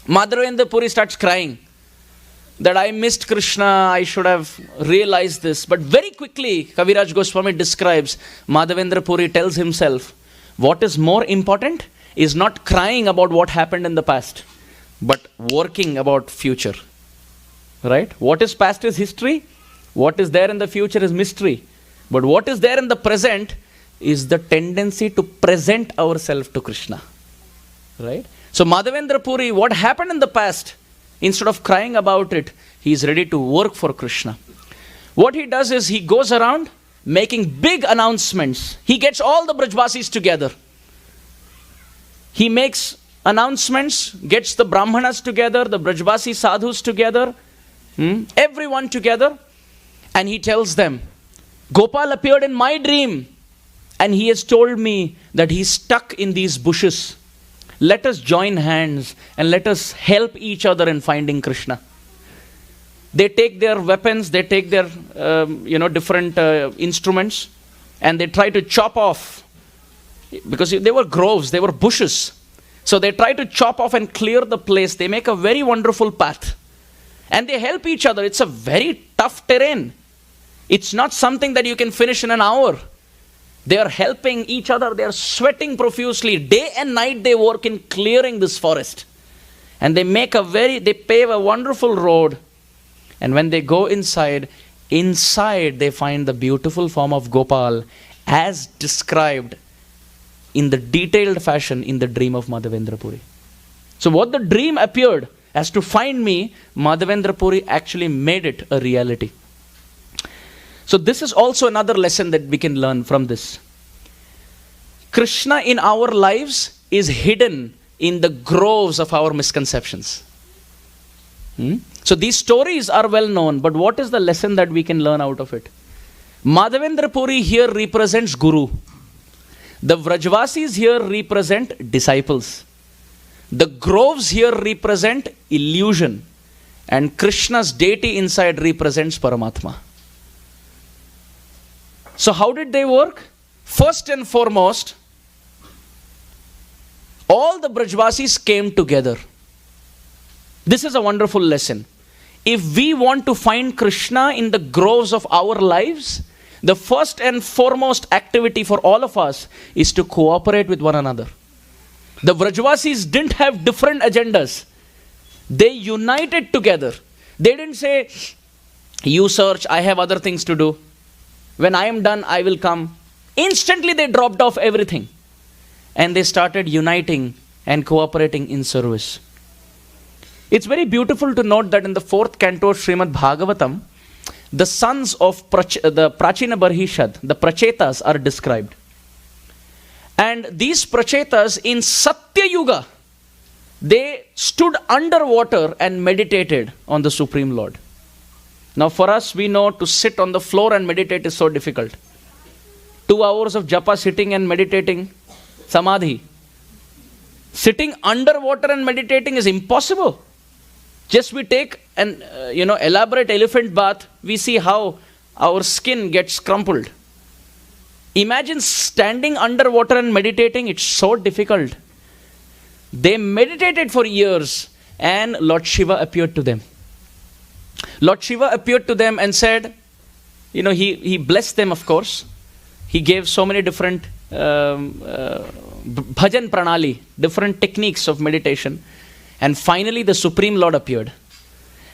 Madhavendra Puri starts crying that I missed Krishna, I should have realized this. But very quickly, Kaviraj Goswami describes, Madhavendra Puri tells himself, what is more important is not crying about what happened in the past, but working about future. Right? What is past is history. What is there in the future is mystery. But what is there in the present is the tendency to present ourselves to Krishna. Right? So Madhavendra Puri, what happened in the past, instead of crying about it, he is ready to work for Krishna. What he does is he goes around making big announcements. He gets all the Brajvasis together. He makes announcements, gets the Brahmanas together, the Brajvasi sadhus together, everyone together, and he tells them, Gopal appeared in my dream and he has told me that he's stuck in these bushes. Let us join hands and let us help each other in finding Krishna. They take their weapons, they take their different instruments, and they try to chop off, because they were groves, they were bushes. So they try to chop off and clear the place. They make a very wonderful path. And they help each other. It's a very tough terrain. It's not something that you can finish in an hour. They are helping each other. They are sweating profusely. Day and night they work in clearing this forest. And they pave a wonderful road. And when they go inside they find the beautiful form of Gopal as described in the detailed fashion in the dream of Madhavendra Puri. So what the dream appeared as to find me, Madhavendra Puri actually made it a reality. So this is also another lesson that we can learn from this. Krishna in our lives is hidden in the groves of our misconceptions. So these stories are well known, but what is the lesson that we can learn out of it? Madhavendra Puri here represents Guru. The Vrajvasis here represent disciples. The groves here represent illusion. And Krishna's deity inside represents Paramatma. So how did they work? First and foremost, all the Brajvasis came together. This is a wonderful lesson. If we want to find Krishna in the groves of our lives, the first and foremost activity for all of us is to cooperate with one another. The Vrajvasis didn't have different agendas. They united together. They didn't say, you search, I have other things to do. When I am done, I will come. Instantly they dropped off everything. And they started uniting and cooperating in service. It's very beautiful to note that in the 4th canto of Srimad Bhagavatam, the sons of the Prachina Barhishad, the Prachetas, are described. And these Prachetas in Satya Yuga, they stood underwater and meditated on the Supreme Lord. Now for us, we know to sit on the floor and meditate is so difficult. 2 hours of japa sitting and meditating, samadhi. Sitting underwater and meditating is impossible. Just we take an elaborate elephant bath, we see how our skin gets crumpled. Imagine standing underwater and meditating, it's so difficult. They meditated for years and Lord Shiva appeared to them. Lord Shiva appeared to them and said, he blessed them, of course. He gave so many different bhajan pranali, different techniques of meditation. And finally the Supreme Lord appeared.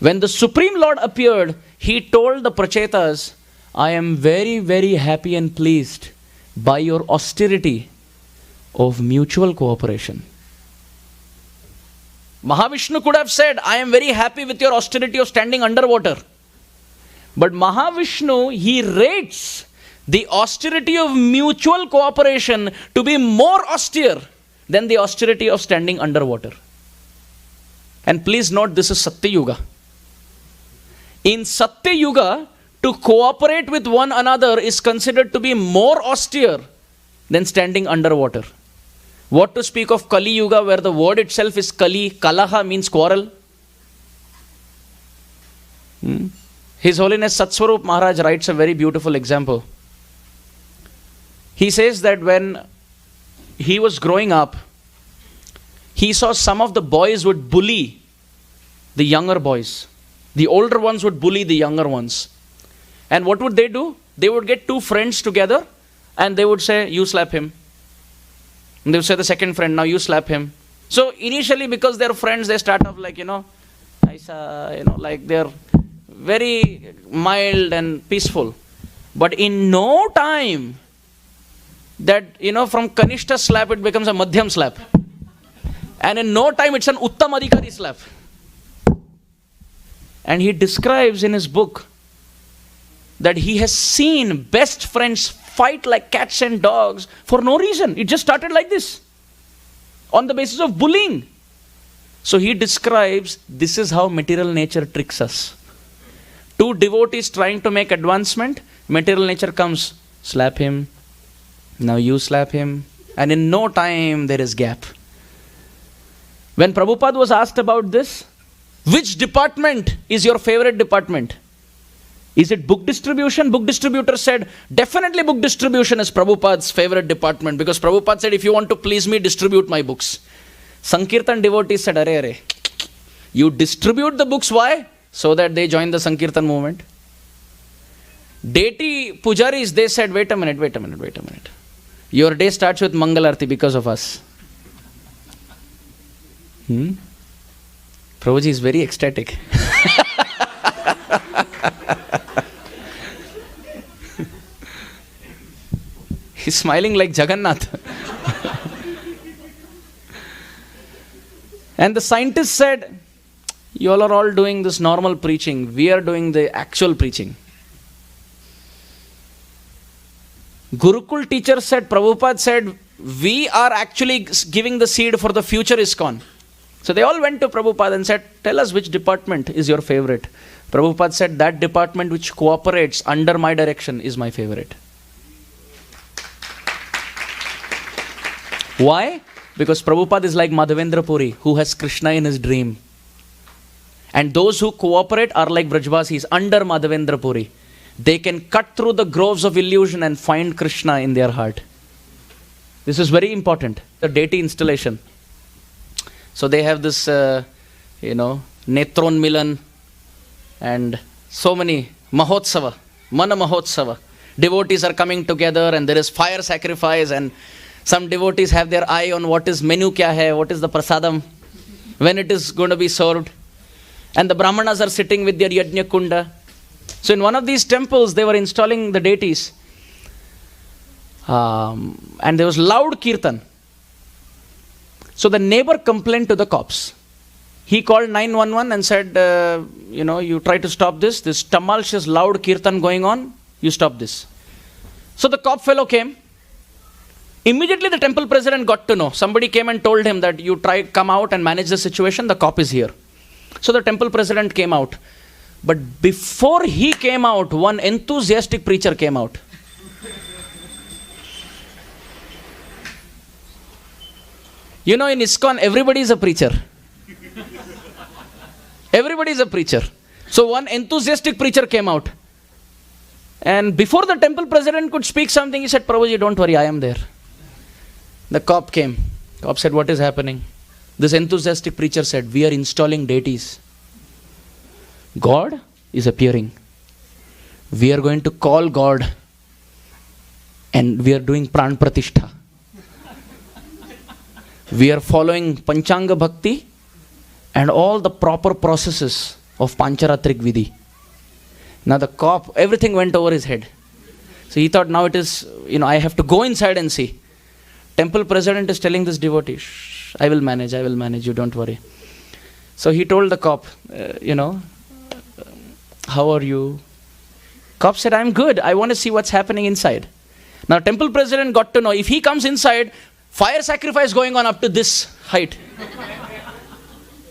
When the Supreme Lord appeared, he told the Prachetas, I am very, very happy and pleased by your austerity of mutual cooperation. Mahavishnu could have said, I am very happy with your austerity of standing underwater. But Mahavishnu, he rates the austerity of mutual cooperation to be more austere than the austerity of standing underwater. And please note, this is Satya Yuga. In Satya Yuga, to cooperate with one another is considered to be more austere than standing underwater. What to speak of Kali Yuga, where the word itself is Kali, Kalaha means quarrel. His Holiness Satswarup Maharaj writes a very beautiful example. He says that when he was growing up, he saw some of the boys would bully the younger boys. The older ones would bully the younger ones. And what would they do? They would get two friends together and they would say, you slap him. And they would say the second friend, now you slap him. So initially, because they're friends, they start off like, like they're very mild and peaceful. But in no time, that, from Kanishta slap, it becomes a Madhyam slap. And in no time, it's an Uttam Adhikari slap. And he describes in his book that he has seen best friends fight like cats and dogs for no reason. It just started like this, on the basis of bullying. So he describes, this is how material nature tricks us. Two devotees trying to make advancement, material nature comes, slap him, now you slap him, and in no time there is gap. When Prabhupada was asked about this, which department is your favorite department? Is it book distribution? Book distributor said, definitely book distribution is Prabhupada's favorite department, because Prabhupada said, if you want to please me, distribute my books. Sankirtan devotees said, Are, you distribute the books, why? So that they join the Sankirtan movement. Deity pujaris, they said, wait a minute. Your day starts with Mangalarti because of us. Prabhuji is very ecstatic. He's smiling like Jagannath. And the scientists said, you all are all doing this normal preaching. We are doing the actual preaching. Gurukul teacher said, Prabhupada said, we are actually giving the seed for the future ISKCON. So they all went to Prabhupada and said, tell us which department is your favorite. Prabhupada said, that department which cooperates under my direction is my favorite. Why? Because Prabhupada is like Madhavendra Puri, who has Krishna in his dream. And those who cooperate are like Brajvasis under Madhavendra Puri. They can cut through the groves of illusion and find Krishna in their heart. This is very important. The deity installation. So they have this, Netron Milan and so many Mahotsava, Mana Mahotsava. Devotees are coming together and there is fire sacrifice, and some devotees have their eye on what is menu kya hai, what is the prasadam, when it is going to be served. And the Brahmanas are sitting with their Yajna Kunda. So in one of these temples, they were installing the deities. And there was loud kirtan. So the neighbor complained to the cops. He called 911 and said, you try to stop this. This tumultuous loud kirtan going on. You stop this. So the cop fellow came. Immediately the temple president got to know. Somebody came and told him that come out and manage the situation. The cop is here. So the temple president came out. But before he came out, one enthusiastic preacher came out. In ISKCON, everybody is a preacher. Everybody is a preacher. So one enthusiastic preacher came out. And before the temple president could speak something, he said, Prabhuji, don't worry, I am there. The cop came. Cop said, what is happening? This enthusiastic preacher said, we are installing deities. God is appearing. We are going to call God and we are doing pran pratishtha. We are following Panchanga Bhakti and all the proper processes of Pancharatrik Vidhi. Now the cop, everything went over his head. So he thought, now it is, I have to go inside and see. Temple president is telling this devotee, shh, I will manage, you don't worry. So he told the cop, how are you? Cop said, I'm good. I want to see what's happening inside. Now temple president got to know, if he comes inside, fire sacrifice going on up to this height.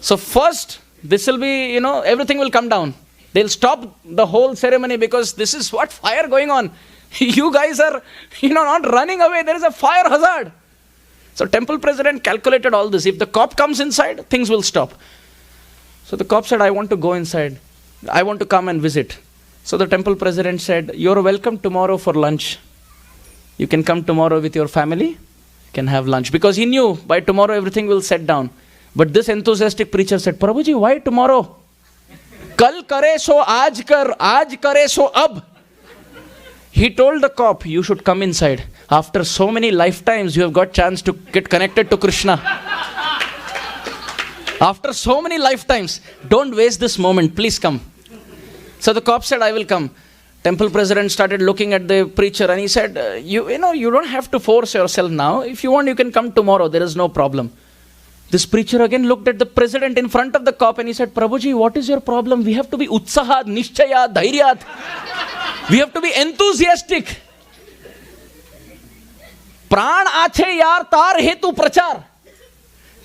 So first, this will be, everything will come down. They'll stop the whole ceremony because this is what fire going on. You guys are, not running away. There is a fire hazard. So temple president calculated all this. If the cop comes inside, things will stop. So the cop said, I want to go inside. I want to come and visit. So the temple president said, you're welcome tomorrow for lunch. You can come tomorrow with your family can have lunch. Because he knew by tomorrow everything will set down. But this enthusiastic preacher said, Prabhuji, why tomorrow? Kal kare so aaj kare so ab. He told the cop, you should come inside. After so many lifetimes, you have got chance to get connected to Krishna. After so many lifetimes, don't waste this moment, please come. So the cop said, I will come. Temple president started looking at the preacher and he said, you don't have to force yourself now. If you want, you can come tomorrow. There is no problem. This preacher again looked at the president in front of the cop and he said, Prabhuji, what is your problem? We have to be utsahat, nishchayat, dhairyat. We have to be enthusiastic. Pran ache yar tar hetu prachar.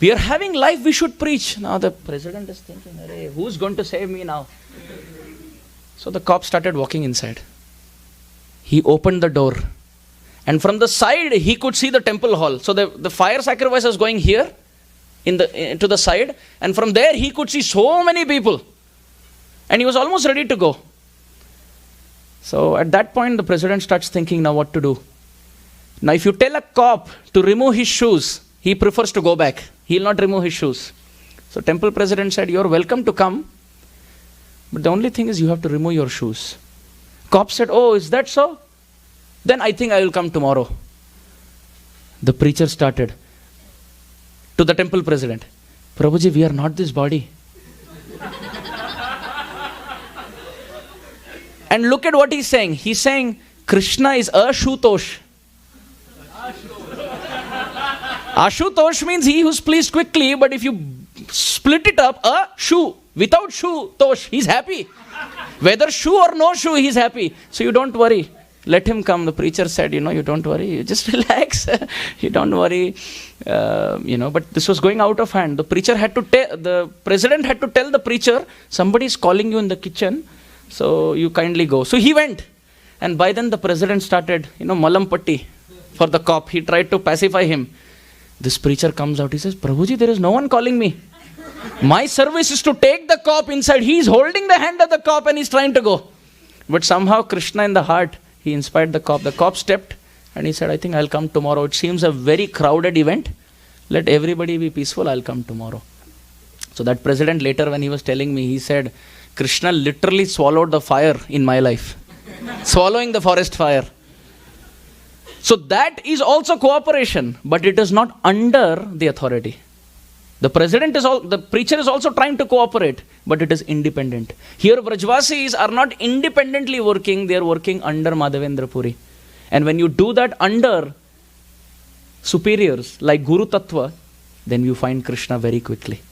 We are having life, we should preach. Now the president is thinking, who's going to save me now? So the cop started walking inside. He opened the door. And from the side, he could see the temple hall. So the fire sacrifice was going here, to the side. And from there, he could see so many people. And he was almost ready to go. So at that point, the president starts thinking now what to do. Now if you tell a cop to remove his shoes, he prefers to go back. He will not remove his shoes. So temple president said, you're welcome to come. But the only thing is you have to remove your shoes. Cop said, oh, is that so? Then I think I will come tomorrow. The preacher started to the temple president. Prabhuji, we are not this body. And look at what he's saying. He's saying Krishna is Ashutosh. Ashutosh means he who's pleased quickly, but if you split it up, without shu, tosh, he's happy. Whether shoe or no shoe, he's happy. So you don't worry. Let him come. The preacher said, you don't worry. You just relax. You don't worry. But this was going out of hand. The president had to tell the preacher, somebody is calling you in the kitchen. So you kindly go. So he went. And by then the president started, malampatti for the cop. He tried to pacify him. This preacher comes out. He says, Prabhuji, there is no one calling me. My service is to take the cop inside. He is holding the hand of the cop and he's trying to go. But somehow Krishna in the heart, he inspired the cop. The cop stepped and he said, I think I'll come tomorrow. It seems a very crowded event. Let everybody be peaceful. I'll come tomorrow. So that president later when he was telling me, he said, Krishna literally swallowed the fire in my life. Swallowing the forest fire. So that is also cooperation, but it is not under the authority. The preacher is also trying to cooperate, but it is independent. Here Vrajvasis are not independently working, they are working under Madhavendra Puri. And when you do that under superiors like Guru Tattva, then you find Krishna very quickly.